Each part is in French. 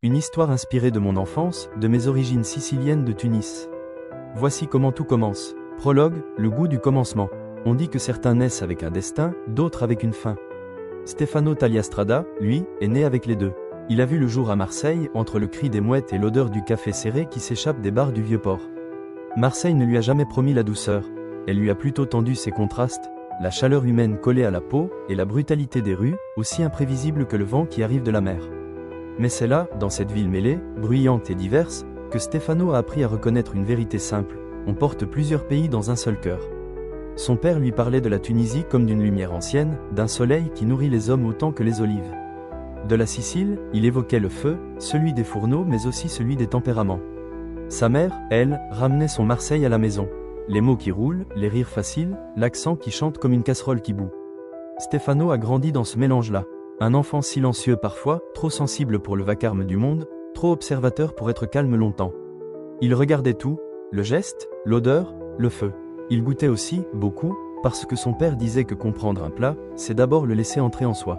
Une histoire inspirée de mon enfance, de mes origines siciliennes de Tunis. Voici comment tout commence. Prologue, le goût du commencement. On dit que certains naissent avec un destin, d'autres avec une fin. Stefano Tagliastrada, lui, est né avec les deux. Il a vu le jour à Marseille, entre le cri des mouettes et l'odeur du café serré qui s'échappe des bars du Vieux-Port. Marseille ne lui a jamais promis la douceur. Elle lui a plutôt tendu ses contrastes, la chaleur humaine collée à la peau, et la brutalité des rues, aussi imprévisible que le vent qui arrive de la mer. Mais c'est là, dans cette ville mêlée, bruyante et diverse, que Stefano a appris à reconnaître une vérité simple: on porte plusieurs pays dans un seul cœur. Son père lui parlait de la Tunisie comme d'une lumière ancienne, d'un soleil qui nourrit les hommes autant que les olives. De la Sicile, il évoquait le feu, celui des fourneaux mais aussi celui des tempéraments. Sa mère, elle, ramenait son Marseille à la maison. Les mots qui roulent, les rires faciles, l'accent qui chante comme une casserole qui bout. Stefano a grandi dans ce mélange-là. Un enfant silencieux parfois, trop sensible pour le vacarme du monde, trop observateur pour être calme longtemps. Il regardait tout, le geste, l'odeur, le feu. Il goûtait aussi, beaucoup, parce que son père disait que comprendre un plat, c'est d'abord le laisser entrer en soi.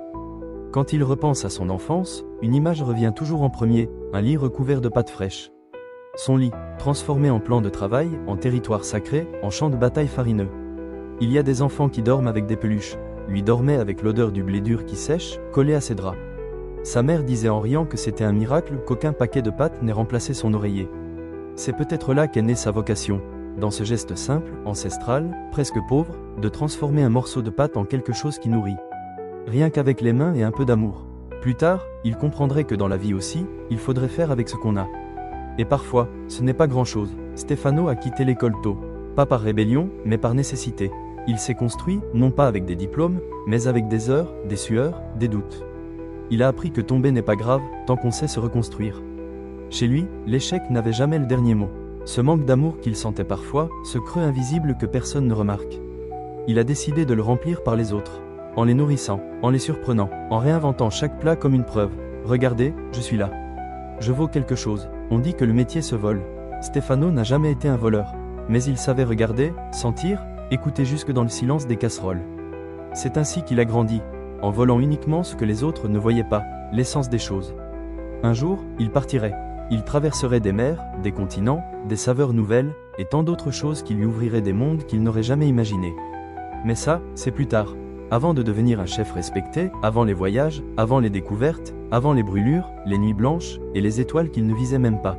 Quand il repense à son enfance, une image revient toujours en premier, un lit recouvert de pâtes fraîches. Son lit, transformé en plan de travail, en territoire sacré, en champ de bataille farineux. Il y a des enfants qui dorment avec des peluches. Lui dormait avec l'odeur du blé dur qui sèche, collé à ses draps. Sa mère disait en riant que c'était un miracle qu'aucun paquet de pâtes n'ait remplacé son oreiller. C'est peut-être là qu'est née sa vocation, dans ce geste simple, ancestral, presque pauvre, de transformer un morceau de pâte en quelque chose qui nourrit. Rien qu'avec les mains et un peu d'amour. Plus tard, il comprendrait que dans la vie aussi, il faudrait faire avec ce qu'on a. Et parfois, ce n'est pas grand-chose. Stefano a quitté l'école tôt. Pas par rébellion, mais par nécessité. Il s'est construit, non pas avec des diplômes, mais avec des heures, des sueurs, des doutes. Il a appris que tomber n'est pas grave, tant qu'on sait se reconstruire. Chez lui, l'échec n'avait jamais le dernier mot. Ce manque d'amour qu'il sentait parfois, ce creux invisible que personne ne remarque. Il a décidé de le remplir par les autres. En les nourrissant, en les surprenant, en réinventant chaque plat comme une preuve. Regardez, je suis là. Je vaux quelque chose. On dit que le métier se vole. Stefano n'a jamais été un voleur. Mais il savait regarder, sentir, écouter jusque dans le silence des casseroles. C'est ainsi qu'il a grandi, en volant uniquement ce que les autres ne voyaient pas, l'essence des choses. Un jour, il partirait. Il traverserait des mers, des continents, des saveurs nouvelles, et tant d'autres choses qui lui ouvriraient des mondes qu'il n'aurait jamais imaginés. Mais ça, c'est plus tard. Avant de devenir un chef respecté, avant les voyages, avant les découvertes, avant les brûlures, les nuits blanches, et les étoiles qu'il ne visait même pas.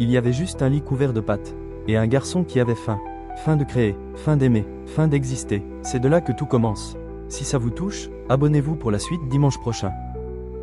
Il y avait juste un lit couvert de pâtes. Et un garçon qui avait faim. Fin de créer, fin d'aimer, fin d'exister. C'est de là que tout commence. Si ça vous touche, abonnez-vous pour la suite dimanche prochain.